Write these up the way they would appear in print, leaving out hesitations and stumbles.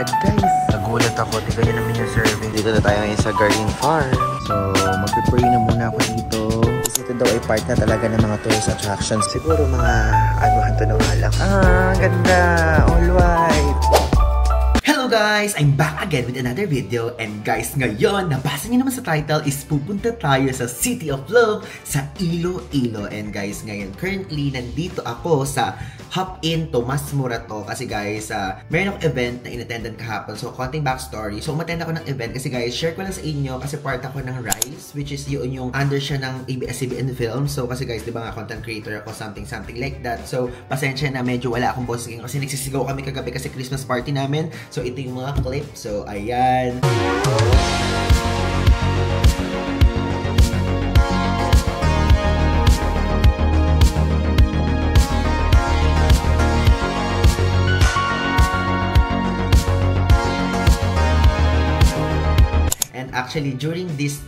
ahead guys. Nagulat ako, tignan nyo naman yung serving. Dito na tayo ngayon sa Garden Farm. So, mag-pray na muna ako dito. Kasi ito daw ay part na talaga ng mga tourist attractions. Siguro mga anuhan to nung alam. Ganda! All white! Hello guys! I'm back again with another video. And guys, ngayon, nabasa niyo naman sa title is pupunta tayo sa City of Love sa Iloilo. And guys, ngayon, currently, nandito ako sa Hop In Tomas Morato. Kasi guys, meron akong event na inattendan kahapon. So, konting backstory. So, umattend ako ng event kasi guys, share ko lang sa inyo kasi part ako ng RISE, which is yun yung under siya ng ABS-CBN film. So, kasi guys, di ba nga, content creator ako, something like that. So, pasensya na medyo wala akong bossing kasi nagsisigaw kami kagabi kasi Christmas party namin. So, ito yung mga clip. So, ayan. Actually, during this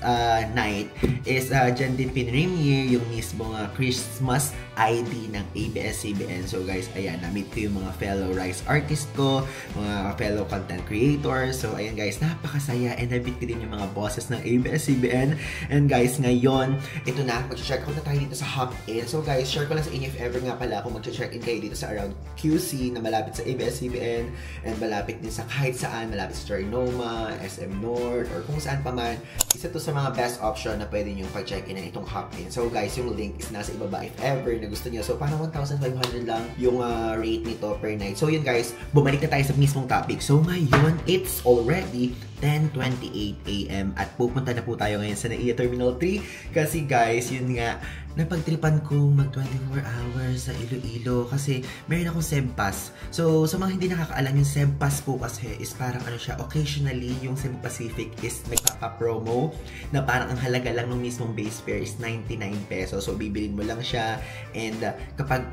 night is dyan din pinremiere yung mismo Christmas ID ng ABS-CBN. So guys, ayan, na-meet ko yung mga fellow RISE artist ko, mga fellow content creators. So ayan guys, napakasaya and na-meet ko din yung mga bosses ng ABS-CBN. And guys, ngayon, ito na, mag-check out na tayo dito sa Hop In. So guys, share ko lang sa inyo if ever nga pala kung mag-check in kayo dito sa around QC na malapit sa ABS-CBN and malapit din sa kahit saan, malapit sa Trinoma, SM North, or kung saan pa man, isa to sa mga best option na pwede nyo pag-check-in ng itong Hop In. So guys, yung link is nasa ibaba if ever na gusto nyo. So parang 1,500 lang yung rate nito per night. So yun guys, bumalik na tayo sa mismong topic. So ngayon, it's already 10:28 AM at pupunta na po tayo ngayon sa NAIA Terminal 3 kasi guys, yun nga, napagtripan ko mag 24 hours sa Iloilo kasi meron akong SEBPAS. So, sa mga hindi nakakaalam, yung SEBPAS po kasi is parang ano siya, occasionally yung Cebu Pacific is nagpapa-promo na parang ang halaga lang ng mismong base fare is 99 pesos. So, bibilin mo lang siya and kapag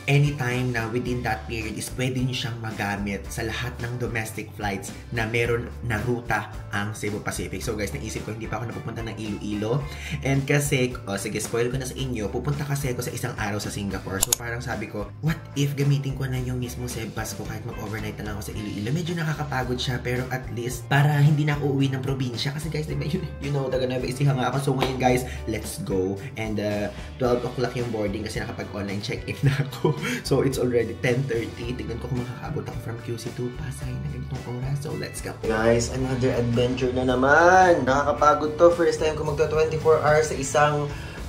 anytime na within that period is pwede nyo siyang magamit sa lahat ng domestic flights na meron na ruta ang Cebu Pacific. So guys, naisip ko hindi pa ako napupunta ng Iloilo. And kasi, sige, spoil ko na sa inyo, pupunta kasi ako sa isang araw sa Singapore. So parang sabi ko, what if gamitin ko na yung mismo SEBPAS ko kahit mag-overnight na lang ako sa Iloilo? Medyo nakakapagod siya, pero at least para hindi na ako uwi ng probinsya. Kasi guys, diba, you know, taga Nueva Ecija nga ako. So ngayon guys, let's go. And 12 o'clock yung boarding kasi nakapag-online check-in na ako. So it's already 10:30. Tignan ko kung makakabot ako from QC to Pasay na ganitong oras. So let's go. Guys, another adventure na naman. Nakakapagod to. First time ko magto 24 hours sa isang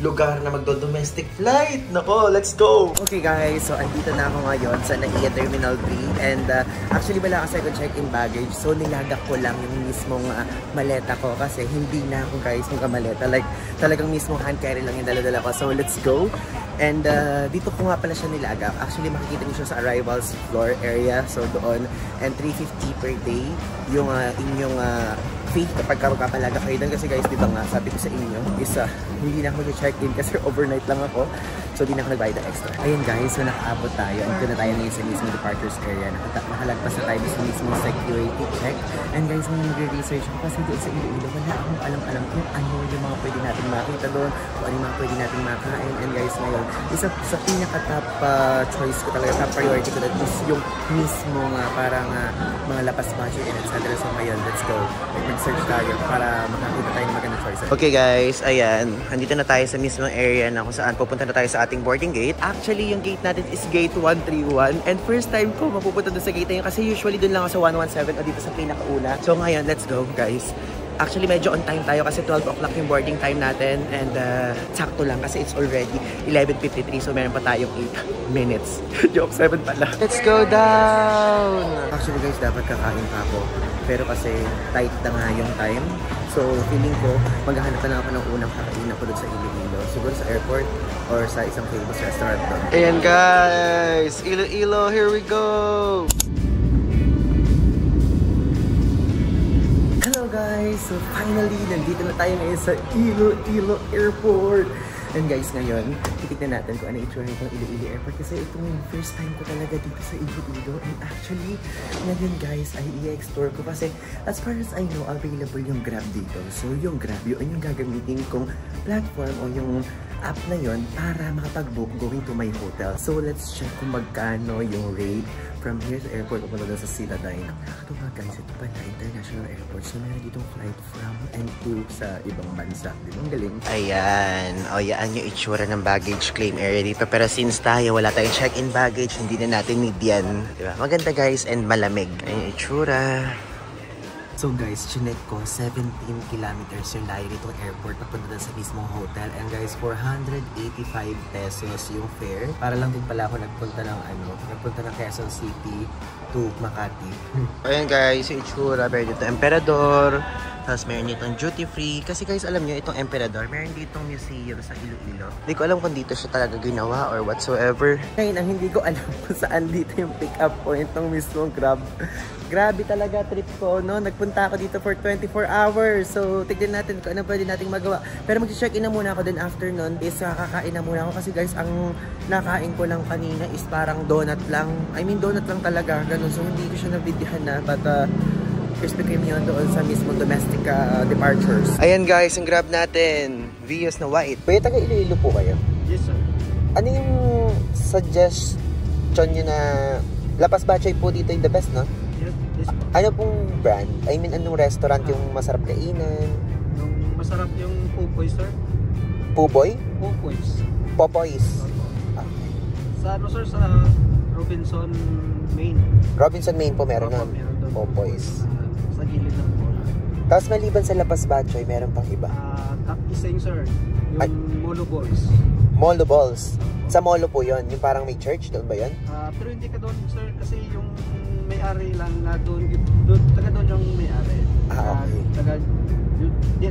lugar na magdo-domestic flight. Nako, let's go! Okay guys, so andito na ako ngayon sa NAIA Terminal 3 and actually wala kasi ako check-in baggage, so nilagak ko lang yung mismong maleta ko kasi hindi na ako guys magkamaleta, like talagang mismong hand carry lang yung dala-dala ko. So let's go! And dito ko nga pala siya nilagak. Actually makikita niyo siya sa arrivals floor area, so doon, and 350 per day yung inyong fee kapag magpapalaga kayo doon. Kasi guys, di ba nga, sabi ko sa inyo is hindi na ako mag-check-in kasi overnight lang ako, so di na ako nagbayad ng extra. Ayun guys, so nakaabot tayo. Andito na tayo ngayon sa mismo departures area. Nakalagpas na tayo sa mismo security check. And guys, nung nagre-research ako kasi doon sa Iloilo, wala akong alam-alam kung ano yung mga pwede natin makita doon, kung ano yung mga pwede natin makain. And guys, ngayon, isa sa pinaka-top choice ko talaga, top priority ko is yung mismo parang mga lapas budget and etc. So ngayon, let's go. Mag-search tayo para makakita tayo ng magandang choices. Okay guys, ayan. Andito na tayo sa mismong area na kung saan pupunta na tayo sa ating boarding gate. Actually, yung gate natin is gate 131. And first time ko mapupunta doon sa gate na yun kasi usually doon lang ako sa 117 o dito sa pinakauna. So ngayon, let's go guys. Actually, medyo on time tayo kasi 12 o'clock yung boarding time natin and sakto lang kasi it's already 11:53 so meron pa tayong 8 minutes. Joke, 7 pala. Let's go down! Actually guys, dapat kakain pa ako. Pero kasi tight na nga yung time. So feeling ko, maghahanap na lang ako ng unang kakain ko doon sa Iloilo. Siguro sa airport or sa isang famous restaurant doon. Ayan guys! Iloilo, here we go! Guys, so finally, nandito na tayo ngayon sa Iloilo Airport. And guys, ngayon, titignan natin kung ano itsura nitong Iloilo Airport kasi itong first time ko talaga dito sa Iloilo. And actually, ngayon guys, ay i-explore ko kasi as far as I know, available yung Grab dito. So yung Grab, yun yung gagamitin kong platform o yung app na yon para makapag-book going to my hotel. So, let's check kung magkano yung rate from here sa airport papunta doon sa Citadine. Nakakatawa guys, ito pala international airport. So, meron ditong flight from and to sa ibang bansa. Di ba? Ang galing. Ayan. O, yan yung itsura ng baggage claim area dito. Pero since tayo, wala tayong check-in baggage, hindi na natin need yan. Di ba? Maganda guys and malamig. Ayan yung itsura. So guys, chinek ko, 17 kilometers yung layo ditong airport papunta sa mismong hotel. And guys, 485 pesos yung fare. Para lang din pala ako nagpunta ng Quezon City to Makati. Ayan guys, yung itsura. Meron dito Emperador. Tapos meron ditong duty free. Kasi guys, alam nyo, itong Emperador, meron ditong museum sa Iloilo. Hindi ko alam kung dito siya talaga ginawa or whatsoever. Ngayon, ang hindi ko alam kung saan dito yung pick-up point ng mismong Grab. Grabe talaga trip ko, no? Nagpunta ako dito for 24 hours. So, tignan natin kung ano pwede nating magawa. Pero mag-check-in na muna ako din after nun. Is kakain na muna ako kasi guys, ang nakain ko lang kanina is parang donut lang. I mean, donut lang talaga. Ganun. So, hindi ko siya nabidihan na. But, Krispy Kreme yun doon sa mismo domestic departures. Ayan guys, ang Grab natin. Vios na white. Pwede taga Iloilo po kayo? Yes, sir. Ano yung suggestion nyo na Lapas Bachay po dito yung the best, no? Yes, po. Ano pong brand? I mean, anong restaurant yung masarap kainan? Yung masarap yung Pupoy, sir. Puboy? Pupoys. Popoys. Okay. Sa ano, sir? Sa Robinson, Maine. Robinson, Maine po meron na. Popoys. Sa gilid ng po. Tapos maliban sa Lapas Bachay, meron pang iba? Isa yung, sir. Yung Molo Balls. Molo Balls. Sa Molo po yun. Yung parang may church. Doon ba yun? Pero hindi ka doon, sir. Kasi yung may-ari lang na doon. Taga doon yung may-ari. Okay.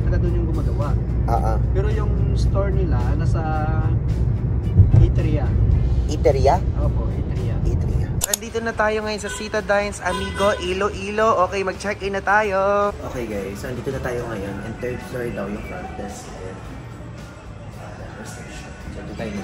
Taga doon yung gumagawa. Pero yung store nila nasa Eateria. Eateria? Opo, Eateria. Eateria. Andito na tayo ngayon sa Citadines Amigo, Iloilo. Okay, mag-check-in na tayo. Okay guys, so andito na tayo ngayon. And third floor daw yung front desk. So, ito tayo.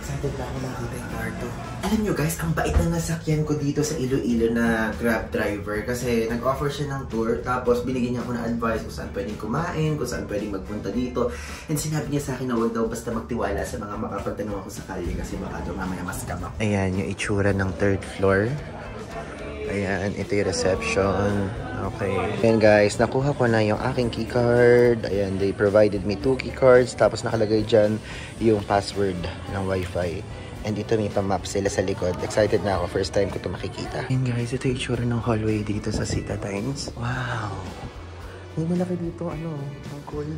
Excited na ako makita yung kwarto. Alam nyo guys, ang bait na nasakyan ko dito sa Iloilo na Grab driver kasi nag-offer siya ng tour tapos binigyan niya ako ng advice kung saan pwedeng kumain, kung saan pwedeng magpunta dito. And sinabi niya sa akin na huwag daw basta magtiwala sa mga makapagtanong ako sa kalye kasi baka daw mamaya mas kama. Ayan yung itsura ng third floor. Ayan, ito yung reception. Okay. Ayan guys, nakuha ko na yung aking keycard. Ayan, they provided me 2 keycards. Tapos nakalagay dyan yung password ng wifi. And dito may pa-map sila sa likod. Excited na ako. First time ko ito makikita. Ayan guys, ito yung itsura ng hallway dito sa Citadines. Wow! May malaki dito. Ang cool.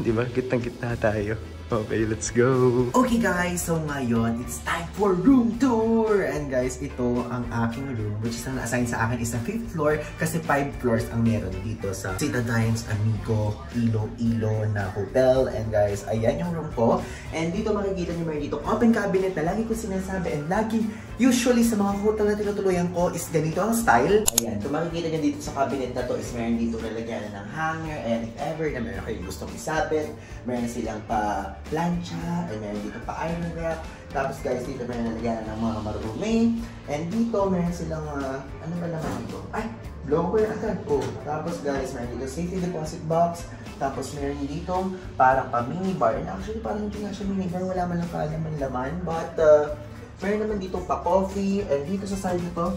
Diba? Gitnang-gitna tayo. Okay, let's go! Okay guys, so ngayon, it's time for room tour! And guys, ito ang aking room, which is ang na-assign sa akin is ang 5th floor kasi 5 floors ang meron dito sa Citadines Amigo Iloilo na hotel. And guys, ayan yung room ko. And dito makikita nyo meron dito open cabinet na lagi ko sinasabi and lagi usually sa mga hotel na tinutuluyan ko is ganito ang style. Ayan, kung makikita nyo dito sa cabinet na to is meron dito lalagyan ng hanger and if ever na meron kayong gustong isabit, meron silang pa plancha, and meron dito pa iron wrap. Tapos guys, dito meron nalagyan ng mga marumi. And dito meron silang, ano ba naman dito? Ay, blower agad. Oh. Tapos guys, meron dito safety deposit box. Tapos meron dito parang pa mini bar. And actually parang hindi nga siya mini bar, wala man lang kaalaman-laman. But, meron naman dito pa coffee. And dito sa side nito,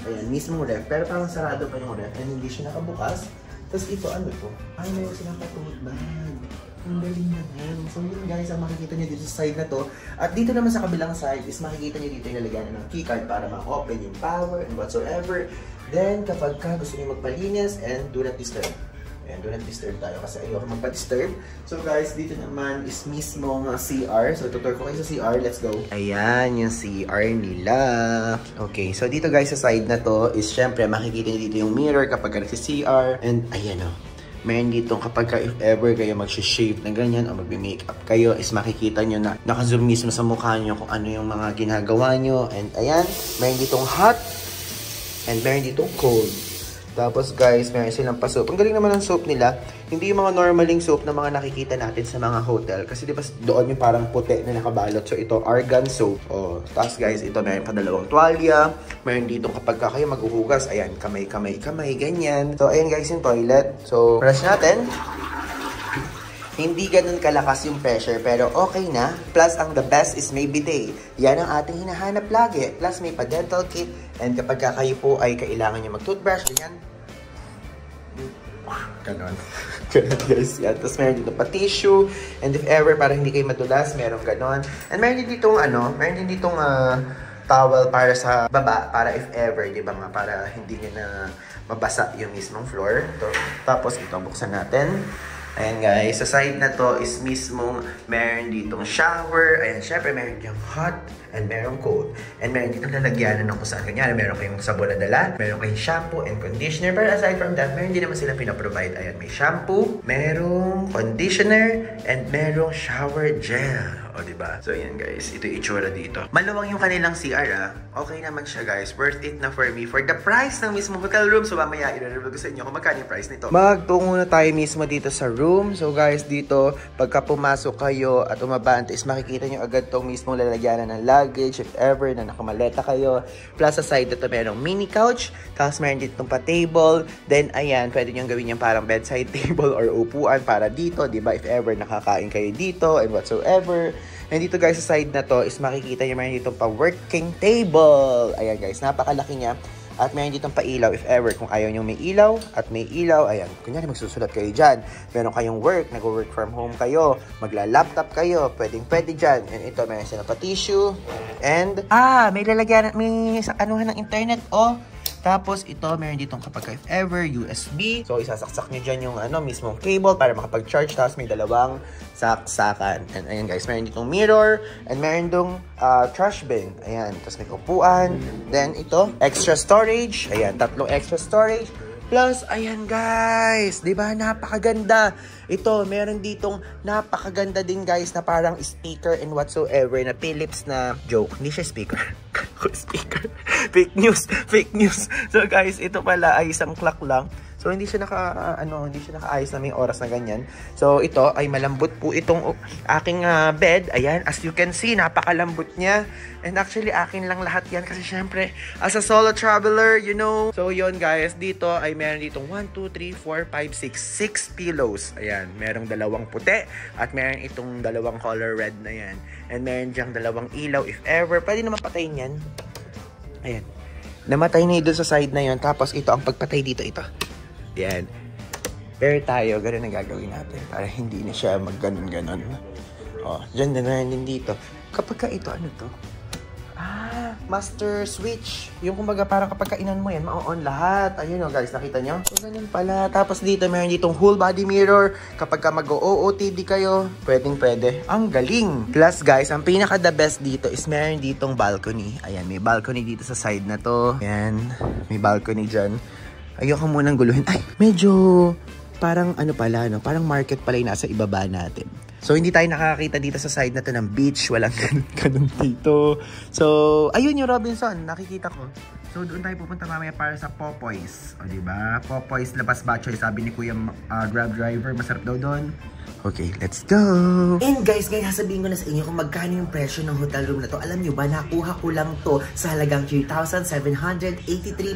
ayan, mismong ref. Pero parang sarado pa yung ref and hindi siya nakabukas. Tapos ito, ano po? Ay, meron silang patulog bag. Ang galing naman. So yun guys, ang makikita nyo dito sa side na to. At dito naman sa kabilang side is makikita nyo dito yung lalagyan ng keycard para ma-open yung power and whatsoever. Then kapag ka gusto nyo magpalinis and do not disturb. Ayan, do not disturb tayo kasi ayoko magpa-disturb. So guys, dito naman is mismong CR. So tutur ko kayo sa CR. Let's go. Ayan, yung CR nila. Okay, so dito guys sa side na to is syempre makikita nyo dito yung mirror kapag ka nagsi-CR. And ayan o. Meron dito kapag ka if ever kayo mag-shave na ganyan o mag-makeup kayo is makikita nyo na naka-zoom mismo sa mukha nyo kung ano yung mga ginagawa nyo. And ayan, meron ditong hot and meron ditong cold. Tapos guys, meron silang pa soap. Ang galing naman ng soap nila. Hindi yung mga normaling soap na mga nakikita natin sa mga hotel. Kasi diba doon yung parang puti na nakabalot. So ito, argan soap. Oh, tapos guys, ito meron pa 2 tuwalya. Meron dito kapag kayo maghuhugas. Ayan, kamay, ganyan. So ayan guys yung toilet. So, brush natin. Hindi ganun kalakas yung pressure, pero okay na. Plus, ang the best is may bidet. Yan ang ating hinahanap lagi. Plus, may pa-dental kit. And kapag kayo po ay kailangan nyo mag-toothbrush, ganyan. Ganon. Ganon guys. Yan. Tapos meron dito pa-tissue. And if ever, para hindi kayo madulas, meron ganon. And meron din ditong, meron din ditong towel para sa baba. Para if ever, di ba nga, para hindi nyo na mabasa yung mismong floor. Tapos, ito, buksan natin. Ayan guys, sa side na to is mismong meron ditong shower. Ayan, syempre meron ditong hot and meron cold. And meron ditong lalagyanan ng kung saan. Kanyari, meron kayong sabon na dala, meron kayong shampoo and conditioner. Pero aside from that, meron din naman sila pinaprovide. Ayan, may shampoo, merong conditioner, and merong shower gel. O, diba? So, ayan guys, ito yung itsura dito. Maluwang yung kanilang CR, Okay naman siya guys. Worth it na for me. For the price ng mismong hotel room. So, mamaya, i-review ko sa inyo kung magkano yung price nito. Magtungo na tayo mismo dito sa room. So, guys, dito, pagka pumasok kayo at umabante, is makikita nyo agad tong mismong lalagyanan ng luggage, if ever, na nakamaleta kayo. Plus, sa side dito, merong mini couch. Tapos, meron dito pa-table. Then, ayan, pwede nyo gawin yung parang bedside table or upuan para dito, diba? If ever, nakakain kayo dito and whatsoever. And dito guys, sa side na to is makikita nyo meron dito pa working table. Ayan guys, napakalaki niya. At meron dito pa ilaw if ever. Kung ayaw nyo may ilaw at may ilaw, ayan, kunyari magsusulat kayo dyan. Meron kayong work, nag-work from home kayo, magla-laptop kayo, pwede dyan. And ito, meron sila pa tissue. And, may lalagyan, may anuhan ng internet, Tapos, ito, meron ditong kapag if ever, USB. So, isasaksak nyo dyan yung mismong cable para makapag-charge. Tapos, may dalawang saksakan. And, ayan guys, meron ditong mirror. And, meron ditong trash bin. Ayan. Tapos, may upuan. Then, ito, extra storage. Ayan, 3 extra storage. Plus, ayan guys, diba? Napakaganda. Ito, meron ditong napakaganda din guys na parang speaker and whatsoever na Philips na joke. Hindi siya speaker. Speaker. Fake news. So guys, ito pala ay isang clock lang. So hindi siya nakaayos na may oras na ganyan. So ito ay malambot po itong aking bed. Ayan, as you can see, napakalambot niya. And actually akin lang lahat yan kasi syempre as a solo traveler, you know. So yon guys, dito ay meron ditong 1, 2, 3, 4, 5, 6 pillows. Ayan, merong 2 puti at meron itong 2 color red na yan. And meron diyang 2 ilaw if ever. Pwede naman patayin yan. Ayan. Namatay na doon sa side na yon. Tapos ito ang pagpatay dito, ito. Yan. Pero tayo, ganun ang gagawin natin. Para hindi na siya mag-ganon-ganon. Dyan na din dito. Kapag ka ito, ano to? Master switch. Yung kumbaga parang kapag kainan mo yan, ma-on lahat. Ayun guys, nakita nyo? So, ganun pala. Tapos dito, meron ditong whole body mirror. Kapag ka mag-OOTD kayo, pwede. Ang galing! Plus guys, ang pinaka the best dito is meron ditong balcony. Ayan, may balcony dito sa side na to. Ayan, may balcony dyan. Ayoko munang guluhin. Ay, medyo parang parang market pala yung nasa ibaba natin. So, hindi tayo nakakakita dito sa side na to ng beach. Walang ganun dito. So, ayun yung Robinson. Nakikita ko. So, doon tayo pupunta mamaya para sa Popoy's. O, diba? Popoy's Labas Batchoy. Sabi ni Kuya Grab driver, masarap daw doon. Okay, let's go! And guys, sasabihin ko na sa inyo kung magkano yung presyo ng hotel room na to. Alam nyo ba, nakuha ko lang to sa halagang 3,783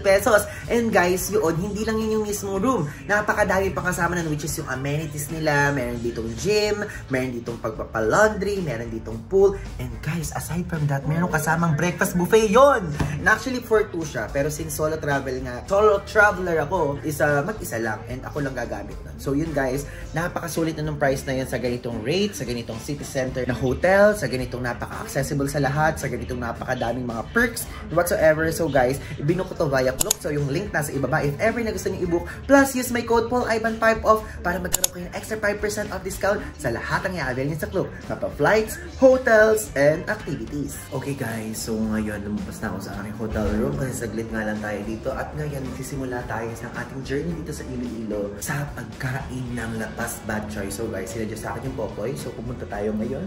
pesos. And guys, yun, hindi lang yun yung mismong room. Napakadami pa kasama nun, which is yung amenities nila. Meron ditong gym, meron ditong pagpapalaundry, meron ditong pool. And guys, aside from that, meron kasamang breakfast buffet yon. And actually, for 2 siya. Pero since solo traveler ako, mag-isa lang. And ako lang gagamit nun. So yun guys, napakasulit na ng price na yan sa ganitong rate, sa ganitong city center na hotel, sa ganitong napaka-accessible sa lahat, sa ganitong napakadaming mga perks, whatsoever. So guys, ibinuko to via Klook. So yung link nasa ibaba. If ever na gusto nyo i-book, plus use my code PaulIvan5OFF para magkaroon kayo ng extra 5% off discount sa lahat ng i-avail nyo sa Klook. Flights, hotels, and activities. Okay guys, so ngayon lumabas na ako sa aking hotel room kasi saglit nga lang tayo dito. At ngayon, magsisimula tayo sa ating journey dito sa Iloilo sa pagkain ng Labas Batchoy. So guys, sila dyan sa akin yung Popoy. So pumunta tayo ngayon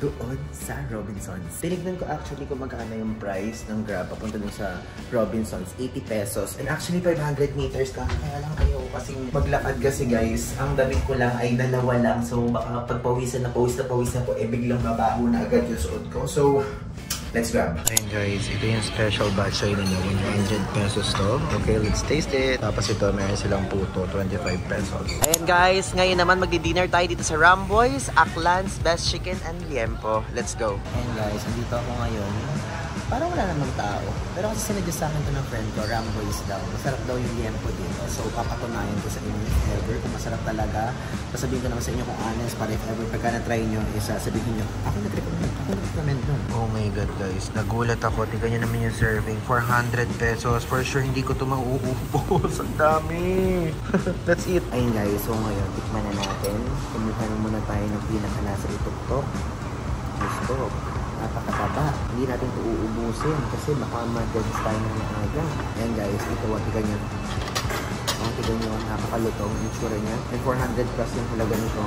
doon sa Robinsons. Tinignan ko actually kung magkano yung price ng Grab papunta dun sa Robinsons, 80 pesos. And actually 500 meters ka. Kaya lang kayo kasi maglakad kasi guys. Ang damit ko lang ay 2 lang. So baka pagpawisan na pawis na po, biglang mabaho na agad yung suot ko. So Let's grab. Ayun guys, ito yung special batch ay ninyo. 100 pesos to. Okay, let's taste it. Tapos ito, meron silang puto, 25 pesos. Ayun guys, ngayon naman magdi-dinner tayo dito sa Ramboy's, Aklan's Best Chicken and Liempo. Let's go. Ayun guys, nandito ako ngayon. Parang wala namang tao. Pero kasi sinadya sa akin ito ng friend ko, Ramboy's daw. Masarap daw yung liempo dito. So, papatunayan ko sa inyo if ever kung masarap talaga. Sasabihin ko naman sa inyo kung honest, para if ever pagka na-try nyo, sasabihin nyo, ako nag-recommend nun. Oh my god guys, nagulat ako. Tignan nyo naman yung serving. 400 pesos. For sure, hindi ko ito mauubos. Ang dami. Let's eat. Ayun guys, so ngayon, tikman na natin. Kumuha na muna tayo ng pinakalasa ituktok. Gusto. Napakataba. Hindi natin ito uubusin kasi baka ma-dense tayo ng maaga. Ayan guys, ito tigan nyo. Tigan nyo, napakalutong yung itsura niya. And 400 plus yung halaga nito.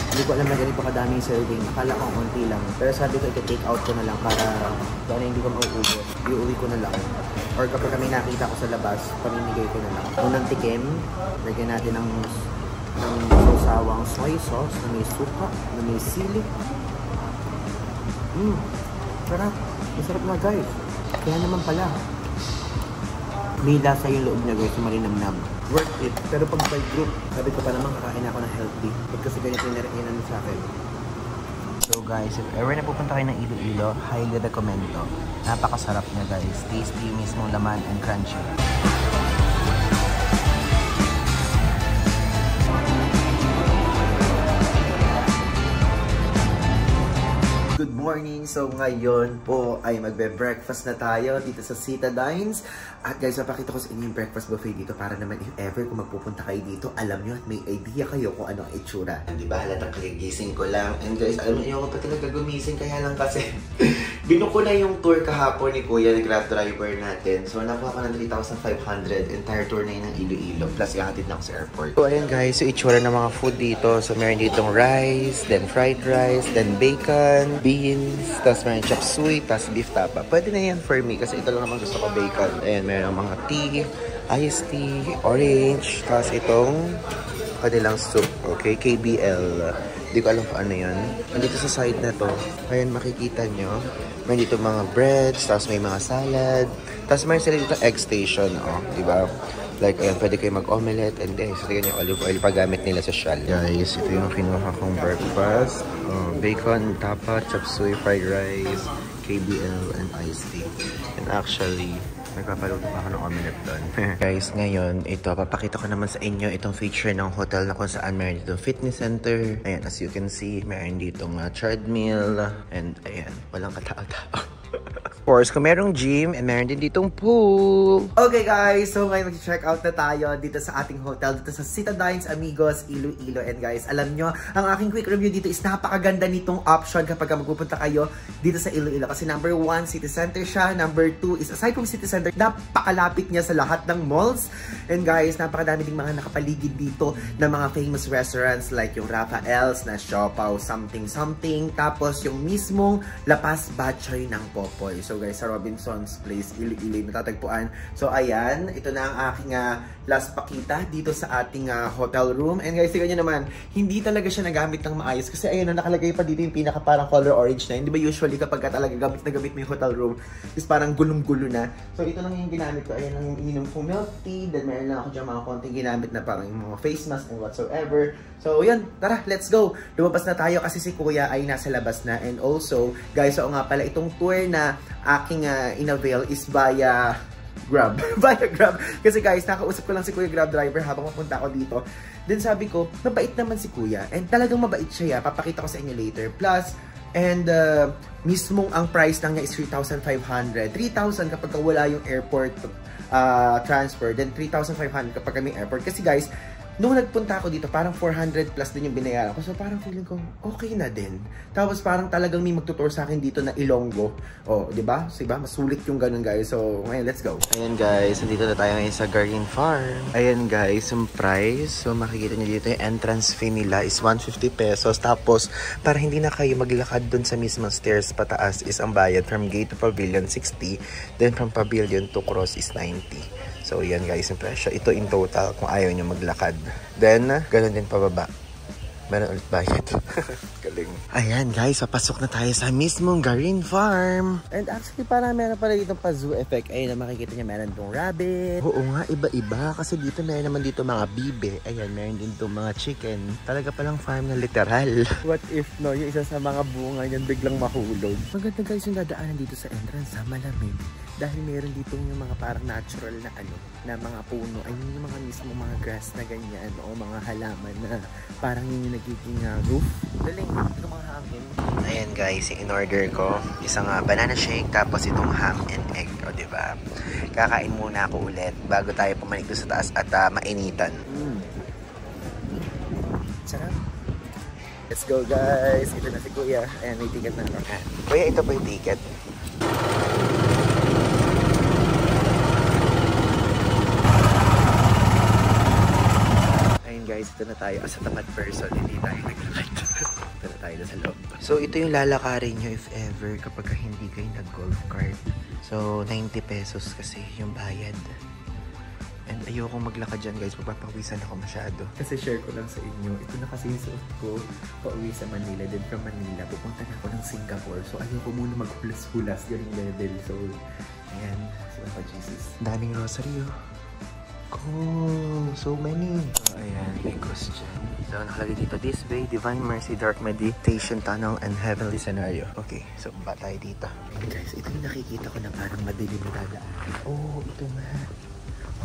Hindi ko alam na ganito kadaming serving. Akala ko konti lang. Pero sabi ko, ito-take out ko na lang para kung hindi ko mauubos. Iuwi ko na lang. Or kapag kami nakita ko sa labas, pamimigay ko na lang. Unang tikim, lagyan natin ng sawang soy sauce na may suka, na may sili. Sarap. Masarap na guys. Kaya naman pala. May lasa yung loob niya guys, marinamnam. Worth it. Pero pag by group, sabi ko pa naman kakain ako ng healthy. Pag kasi ganito yung narikinan sa akin. So guys, if ever na pupunta kayo ng Iloilo, highly recommend to. Napakasarap niya guys. Tasty mismo laman and crunchy. Good morning! So ngayon po ay magbe-breakfast na tayo dito sa Citadines. At guys, mapakita ko sa inyo yung breakfast buffet dito para naman if ever kung magpupunta kayo dito, alam nyo at may idea kayo kung ano ang itsura. Di ba halatang kagigising ko lang. And guys, alam niyo ako pa talaga gumising kaya lang kasi binuko na yung tour kahapon ni Kuya, ni Grab driver natin. So nakuha ko ng 3,500. Entire tour na yun ng Iloilo. Plus ihatid na ako sa airport. So ayan guys, so itsura ng mga food dito. So meron ditong rice, then fried rice, then bacon, beans, tapos meron chop suey, tapos beef tapa. Pwede na yan for me kasi ito lang naman gusto ko bacon. Ayan, meron mga tea, iced tea, orange, tapos itong kanilang soup, okay? KBL. Hindi ko alam kung ano yun. Nandito sa side na to, ayan makikita nyo. Meron dito mga breads, tapos may mga salad. Tapos meron sila dito egg station, oh, diba? Like, ayan, pwede kayo mag-omelette and then, so yung olive oil paggamit nila sa shell. Guys, ito yung kinuha kong breakfast. Bacon, tapa, chop suey, fried rice, KBL, and iced tea. And actually, nagpapaluto pa ako ng omelette doon. Guys, ngayon, ito, papakita ko naman sa inyo itong feature ng hotel na kung saan meron dito fitness center. Ayan, as you can see, meron ditong treadmill. And ayan, walang katao-tao. Of course, kung merong gym, and meron din ditong pool. Okay guys, so ngayon mag-check out na tayo dito sa ating hotel, dito sa Citadines Amigos, Iloilo. And guys, alam nyo, ang aking quick review dito is napakaganda nitong option kapag magpupunta kayo dito sa Iloilo. Kasi number 1, city center siya. Number 2 is aside from city center, napakalapit niya sa lahat ng malls. And guys, napakadami ding mga nakapaligid dito na mga famous restaurants like yung Rafael's na Siopaw something something. Tapos yung mismong La Paz Batchoy ng Popoy. So guys, sa Robinson's Place, Iloilo natatagpuan. So ayan, ito na ang aking last pakita dito sa ating hotel room. And guys, tignan nyo naman, hindi talaga siya nagamit ng maayos. Kasi ayun, nakalagay pa dito yung pinaka parang color orange na. Hindi ba usually kapag talaga gamit na gamit mo yung hotel room, is parang gulong-gulo na. So ito lang yung ginamit ko. Ayan lang yung ininom kong milk tea. Then meron lang ako dyan mga konting ginamit na parang yung mga face mask and whatsoever. So yun, tara, let's go. Lumabas na tayo kasi si Kuya ay nasa labas na. And also, guys, so nga pala, itong tour na aking in-avail is via Grab. Via Grab. Kasi guys, nakausap ko lang si Kuya Grab driver habang mapunta ako dito. Then sabi ko, mabait naman si Kuya. And talagang mabait siya. Papakita ko sa inyo later. Plus, and mismong ang price lang niya is 3,500. 3,000 kapag wala yung airport transfer. Then 3,500 kapag may airport. Kasi guys, nung nagpunta ako dito, parang 400 plus din yung binayaran ko. So parang feeling ko, okay na din. Tapos parang talagang may magtutour sa akin dito na Ilonggo. O, di ba? So, diba? Masulit yung ganun, guys. So, ngayon, let's go. Ayan, guys. Nandito na tayo ngayon sa Garden Farm. Ayan, guys. Yung price. So, makikita nyo dito yung entrance fee nila is 150 pesos. Tapos, para hindi na kayo maglakad dun sa mismong stairs pataas is ang bayad from gate to pavilion 60. Then, from pavilion to cross is 90. So, yan guys, yung presyo. Ito in total kung ayaw nyo maglakad. Then, ganun din pababa. Meron ulit bayad. Galing. Ayan guys, papasok na tayo sa mismong Garin Farm. And actually parang meron pala dito pa zoo effect. Ayun na makikita niya, meron itong rabbit. Oo nga, iba-iba. Kasi dito meron naman dito mga bibe. Ayan, meron din itong mga chicken. Talaga palang farm na literal. What if no, yung isa sa mga bunga niyan biglang mahulog. Maganda guys yung dadaanan dito sa entrance ha, malamig. Dahil meron dito yung mga parang natural na na mga puno. Ayun yung mga mismo mga grass na ganyan o mga halaman na parang yun yung nagiging roof. Galing, ito mga hangin. Ayan guys, yung in-order ko, isang banana shake tapos itong ham and egg. O diba? Kakain muna ako ulit bago tayo pumanik doon sa taas at mainitan. Sarap. Let's go guys. Ito na si Kuya. Ayan, may ticket na ako. Kuya, ito po yung ticket. Guys, ito na tayo as a tamad person, hindi tayo naglakad. Ito na tayo sa loob. So, ito yung lalakarin nyo if ever kapag hindi kayo nag-golf cart. So, 90 pesos kasi yung bayad. And ayoko maglakad dyan guys, magpapawisan ako masyado. Kasi share ko lang sa inyo, ito na kasi yung suot ko pauwi sa Manila. Then from Manila, pupunta na ako ng Singapore. So, ayoko muna maghulas-hulas ganyung level. So, ayan. So, Jesus. Daming rosary oh. Cool! So many! So, ayan, may cross dyan. So, nakalagay dito, this way, Divine Mercy, Dark Meditation Tunnel, and Heavenly Scenario. Okay, so ba tayo dito. And guys, ito yung nakikita ko na parang madilim na dadaan. Oh, ito nga.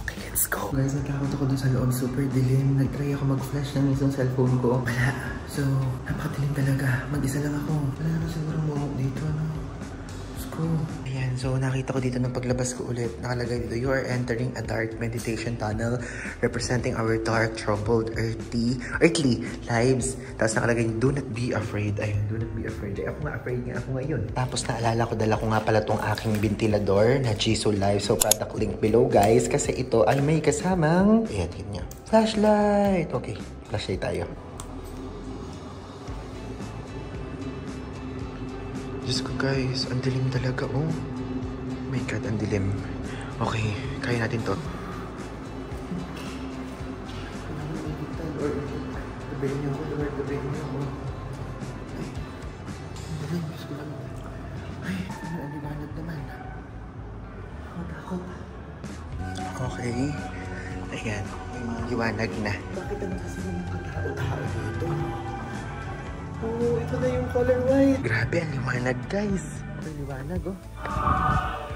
Okay, let's go! Guys, natakot ako dun sa loob. Super dilim. Nag-try ako mag-flash ng isang cellphone ko. Wala. So, napakadilim talaga. Mag-isa lang ako. Wala na siguro mo dito, no? Let's go. Ayan, so nakita ko dito nung paglabas ko ulit, nakalagay dito, you are entering a dark meditation tunnel representing our dark, troubled, earthly lives. Tapos nakalagay, do not be afraid. Ayun, do not be afraid. Ay, ako nga, afraid nga ako ngayon. Tapos naalala ko, dala ko nga pala tong aking ventilador na Jisoo Live. So product link below guys, kasi ito ay may kasamang, ayan, hit niya, flashlight. Okay, flashlight tayo. Diyos ko guys, ang dilim talaga oh. My God, ang dilim. Okay, kaya natin to. Tabihin niyo ako, Lord. Tabihin niyo ako. Ay, ang dilim. Diyos ko lang. Ay, ang liwanag naman. Takot. Okay. Ayan, may liwanag na. Bakit ang sasabihin ng katao-tao dito? Oh, ito na yung color white. Grabe, ang liwanag guys. Ang liwanag oh.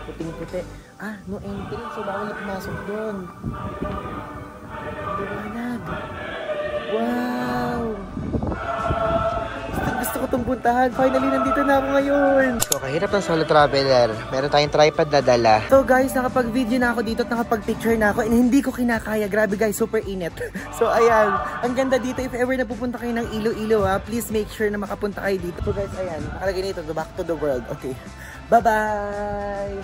Puting-puti. Ah, no entry. So, bawal na pumasok doon. Ang liwanag. Wow! Gusto ko itong puntahan. Finally, nandito na ako ngayon. So, kahirap ng solo traveler. Meron tayong tripod na dala. So guys, nakapag-video na ako dito at nakapag-picture na ako. And hindi ko kinakaya. Grabe guys, super init. So ayan, ang ganda dito. If ever napupunta kayo ng Iloilo ha, please make sure na makapunta kayo dito. So guys, ayan, nakalagay nito, back to the world. Okay, bye-bye!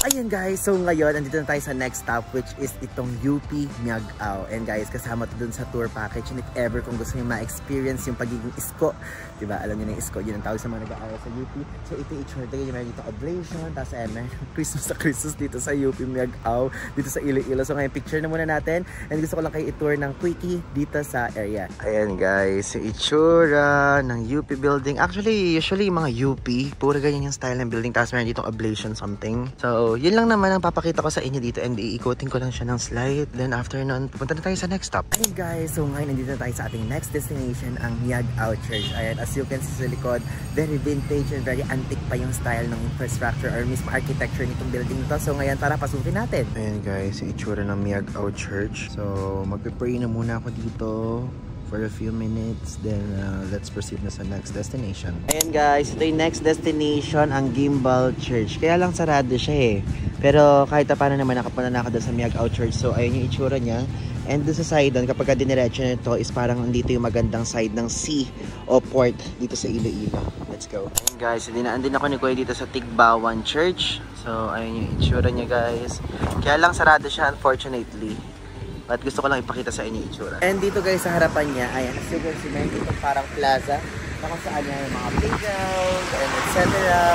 Ayan guys, so ngayon, andito na tayo sa next stop which is itong UP Miagao. And guys, kasama to dun sa tour package. And if ever kung gusto nyo ma-experience yung pagiging isko, diba, alam nyo na yung isko, yun ang tawag sa mga nag-aaral sa UP. So ito i-short yung meron dito oblation, tapos ayan, meron Christmas sa Christmas dito sa UP Miagao, dito sa Iloilo. So ngayon, picture na muna natin. And gusto ko lang kayo i-tour ng quickie dito sa area. Ayan guys, yung itsura ng UP building. Actually, usually yung mga UP, puro ganyan yung style ng building. Tapos meron dito oblation something. So, yun lang naman ang papakita ko sa inyo dito and iikotin ko lang siya ng slide. Then after nun, pupunta na tayo sa next stop. Ayun guys, so ngayon nandito na tayo sa ating next destination, ang Miagao Church. Ayan, as you can see sa likod, very vintage and very antique pa yung style ng infrastructure or mismo architecture nitong building to. So ngayon, tara, pasukin natin. Ayan guys, yung itsura ng Miagao Church. So, magpe-pray na muna ako dito for a few minutes, then let's proceed na sa next destination. Ayan guys, ito yung next destination, ang Gimbal Church. Kaya lang sarado siya eh. Pero kahit paano naman nakapunta na ako doon sa Miagao Church. So ayun yung itsura niya. And doon sa side doon, kapag diniretso nito is parang dito yung magandang side ng sea o port dito sa Iloilo. Let's go. Ayan guys, dinaan din ako ni Kuya dito sa Tigbawan Church. So ayun yung itsura niya guys. Kaya lang sarado siya unfortunately. At gusto ko lang ipakita sa inyo yung itsura. And dito guys sa harapan niya, ayan, as you can see, ito parang plaza. na kung saan yan, mga playground, and etc.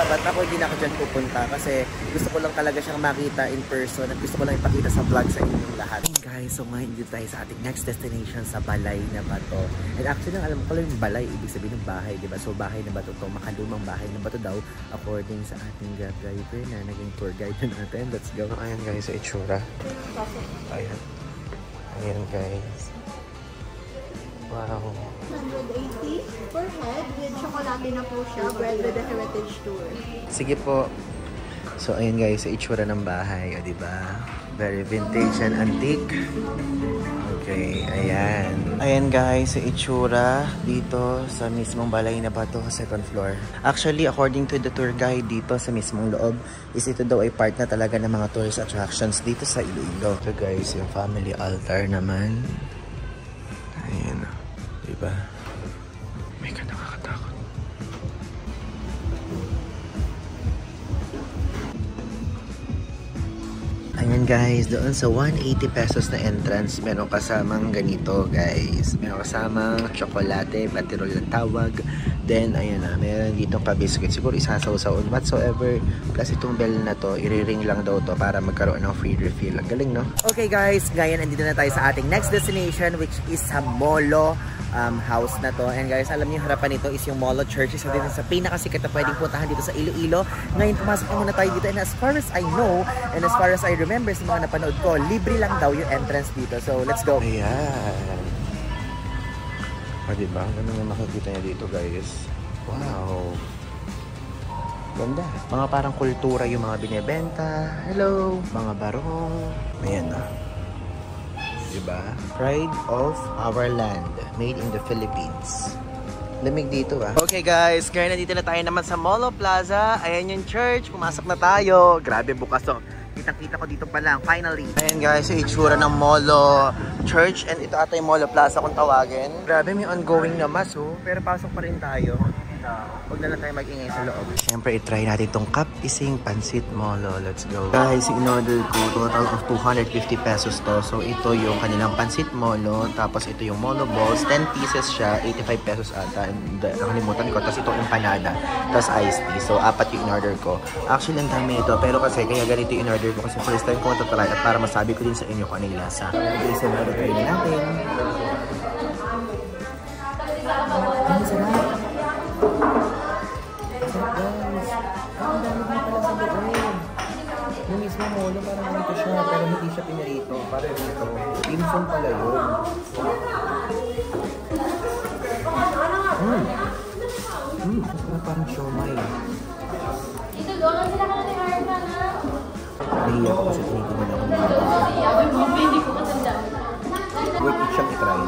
But ako hindi na ako dyan pupunta kasi gusto ko lang talaga siyang makita in person at gusto ko lang ipakita sa vlog sa inyong lahat. Hey guys, so ngayon dito tayo sa ating next destination sa Balay na Bato. And actually, alam ko lang yung Balay, ibig sabihin ng bahay, diba? So bahay na Bato to, makalumang bahay na Bato daw according sa ating Grab driver na naging tour guide na natin. Let's go. Ayan guys, sa itsura. Ayan. Ayan guys. Wow. 180 per head with chocolate na po siya, bread with the heritage tour. Sige po. So ayun guys, sa itsura ng bahay, o diba? Very vintage and antique. Okay, ayan. Ayan guys, sa itsura dito sa mismong Balay na Bato, second floor. Actually, according to the tour guide dito sa mismong loob, is ito daw ay part na talaga ng mga tourist attractions dito sa Iloilo. So guys, yung family altar naman. Ayan. Diba? May ka nakakatakot. Ayan guys, doon sa 180 pesos na entrance, meron kasamang ganito guys. Meron kasamang tsokolate, batirol na tawag. Then, ayan na, meron dito pa biscuit. Siguro isasaw-saw whatsoever. Plus itong bell na to, iriring lang daw to para magkaroon ng free refill. Ang galing, no? Okay guys, ngayon andito na tayo sa ating next destination, which is sa Molo house na to. And guys, alam niyo yung harapan nito is yung Molo Church. Isa din sa pinakasikat na pwedeng puntahan dito sa Iloilo. Ngayon, pumasok na muna tayo dito. And as far as I know, and as far as I remember sa mga napanood ko, libre lang daw yung entrance dito. So, let's go. Ayan. O, diba? Ganun yung makikita niya dito, guys. Wow. Ganda. Mga parang kultura yung mga binibenta. Hello. Mga barong. Ayan na. Diba? Pride of our land. Made in the Philippines. Lamig dito ah. Okay guys, ngayon nandito na tayo naman sa Molo Plaza. Ayan yung church. Pumasok na tayo. Grabe bukas to. Kitang-kita ko dito pa lang. Finally. Ayan guys, yung itsura ng Molo Church. And ito ata yung Molo Plaza kung tawagin. Grabe, may ongoing na mass oh. Pero pasok pa rin tayo. Huwag na lang tayo mag-ingay sa loob. Siyempre, itry natin itong Kapising Pansit Molo. Let's go. Guys, in-order ko total of 250 pesos to. So, ito yung kanilang Pansit Molo. Tapos, ito yung Molo Balls. 10 pieces siya. 85 pesos ata. Nakalimutan ko. Tapos, itong empanada. Tapos, iced tea. So, apat yung in-order ko. Actually, ang dami ito. Pero kasi, kaya ganito yung in-order ko. Kasi first time ko matatry. At para masabi ko din sa inyo kung ano yung lasa. Okay, so, try na natin. Ang sarap. Yung mismo Molo, parang ganito siya, pero hindi siya pinarito. Para dito, infant pala yun. Parang siomay. Nahiya ko kasi tinitingnan ako ng mga worth it siyang itry.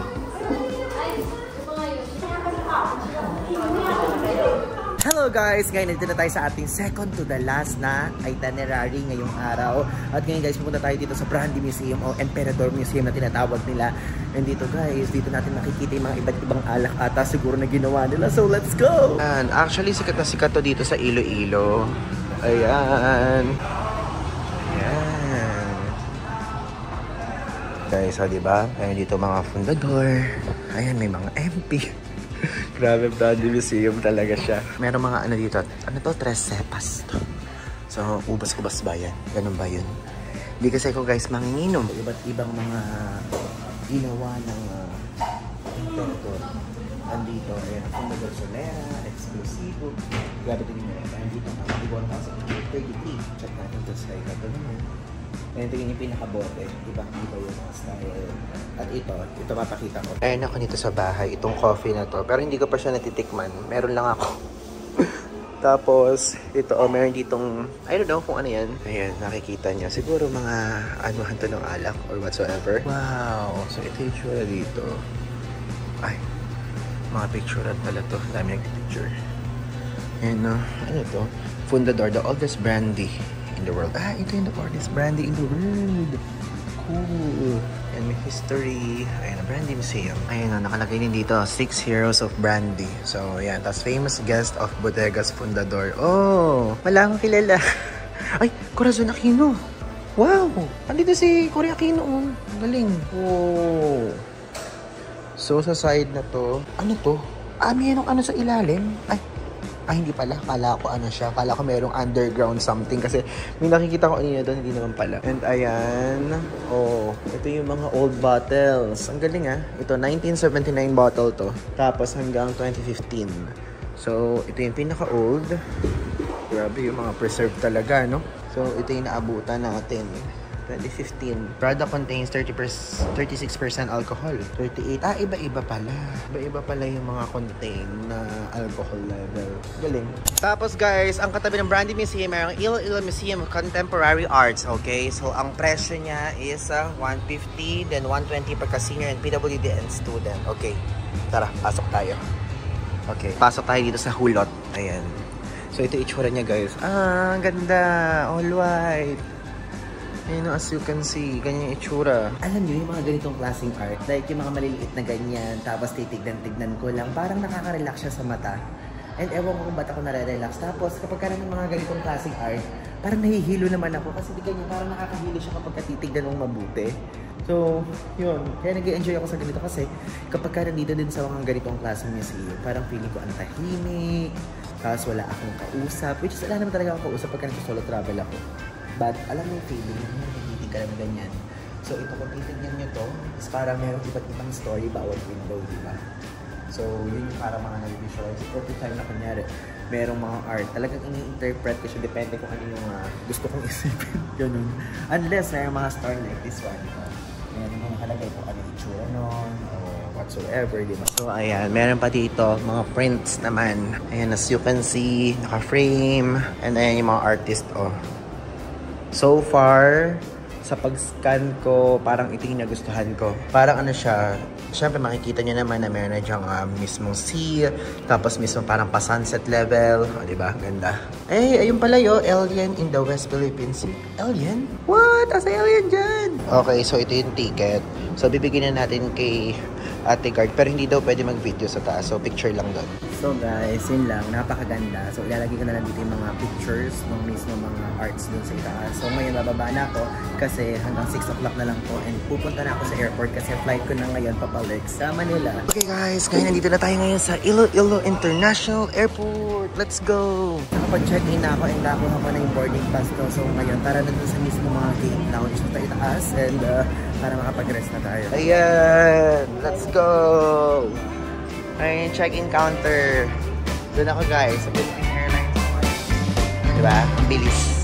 Hello guys! Ngayon nandito na tayo sa ating second to the last na itinerary ngayong araw. At ngayon guys, pupunta tayo dito sa Brandy Museum o Emperador Museum na tinatawag nila. And dito guys, dito natin makikita yung mga iba't ibang alak ata siguro na ginawa nila. So let's go! And actually, sikat na sikat to dito sa Iloilo. Ayan. Ayan. Guys, so diba? Ayan dito mga fundador. Ayan, may mga MP. Grabe, Brandy Museum talaga siya. Meron mga ano dito. Ano to? Tres cepas to. So, ubas-ubas ba yan? Ganun ba yun? Hindi kasi ako guys manginginom. Iba't ibang mga ginawa ng Emperador. Andito, ayan. Fundador Solera, Exclusivo. Grabe ito din yun. Ayan dito, ang 1,33. Check natin ito sa ito naman. Ayan, ito yung pinakabote. Iba yung mga style. At ito mapakita ko. Ayan ako nito sa bahay, itong coffee na to. Pero hindi ko pa siya natitikman. Meron lang ako. Tapos, ito, meron ditong, I don't know kung ano yan. Ayan, nakikita niya. Siguro mga anuhan to ng alak or whatsoever. Wow! So, ito yung tsura dito. Ay, mga picture pala to. Dami nag-picture. Ayan, ano to? Fundador, the oldest brandy in the world. Ah, ito yung the oldest brandy in the world. Cool. And may history. Ayan, Brandy Museum. Ayan, nakalagay din dito, 6 Heroes of Brandy. So, ayan. Tapos, famous guest of Bodegas Fundador. Oh, wala akong kilala. Ay, Corazon Aquino. Wow! Andito si Cory Aquino. Galing. Oh. So, sa side na to, ano to? Mayroong ano sa ilalim. Ay, hindi pala. Kala ko ano siya. Kala ko merong underground something. Kasi may nakikita ko kanina doon. Hindi naman pala. And ayan. Oh, ito yung mga old bottles. Ang galing ah. Ito, 1979 bottle to. Tapos hanggang 2015. So, ito yung pinaka-old. Grabe yung mga preserved talaga, no? So, ito yung naabutan natin. 2015. Product contains 36% alcohol. 38. Iba-iba pala. Iba-iba pala yung mga contain na alcohol level. Galing. Tapos guys, ang katabi ng Brandy Museum, mayroong Iloilo Museum of Contemporary Arts. Okay? So, ang presyo niya is 150, then 120 pagka senior and PWD and student. Okay. Tara, pasok tayo. Okay. Pasok tayo dito sa hulot. Ayan. So, ito itsura niya guys. Ang ganda. All white. Ayun, as you can see, ganyan yung itsura. Alam niyo yung mga ganitong klaseng art, like yung mga maliliit na ganyan, tapos titignan-tignan ko lang, parang nakaka-relax siya sa mata. And ewan ko kung ba't ako nare-relax. Tapos kapag ka ng mga ganitong klaseng art, parang nahihilo naman ako kasi di ganyan, parang nakakahilo siya kapag titignan mong mabuti. So, yun. Kaya nag-enjoy ako sa ganito kasi kapag ka nandito din sa mga ganitong klaseng museum, parang feeling ko ang tahimik, tapos wala akong kausap, which is wala naman talaga akong kausap pagka nag-solo travel ako. But alam mo yung feeling, nagtitig ka naman ganyan. So ito kung titignan nyo to, is parang meron iba't ibang story bawat window, di ba? So yun yung parang mga nag-visualize. Every time na kunyari, merong mga art, talagang ini-interpret ko siya, depende kung ano yung gusto kong isipin. Ganun. Unless merong mga story like this one, meron mga nakalagay kung ano yung itsura nun, o whatsoever, di ba? So ayan, meron pa dito mga prints naman. Ayan, as you can see, naka-frame. And ayan yung mga artist, oh. So far, sa pag-scan ko, parang ito yung nagustuhan ko. Parang ano siya, syempre makikita nyo naman na meron na diyang mismong sea, tapos mismo parang pa-sunset level. O, diba? Ganda. Ayun pala yo, Alien in the West Philippines Sea. Alien? What? Asa alien dyan? Okay, so ito yung ticket. So, bibigyan na natin kay Ate Guard, pero hindi daw pwede mag-video sa taas. So, picture lang doon. So guys, yun lang. Napakaganda. So, ilalagay ko na lang dito yung mga pictures ng mismo mga arts doon sa itaas. So, ngayon bababa na ako kasi hanggang 6 o'clock na lang po. And pupunta na ako sa airport kasi flight ko na ngayon papalik sa Manila. Okay guys, ngayon nandito na tayo ngayon sa Iloilo International Airport. Let's go! Nakapag-check-in na ako and nakuha ko na yung boarding pass ko. So, ngayon, tara na doon sa mismo mga gate lounge sa itaas and para makapag-rest na tayo. Ayan! Let's go! Ayun, check-in counter. Doon ako guys, sa Philippine Airlines. Diba? Bilis.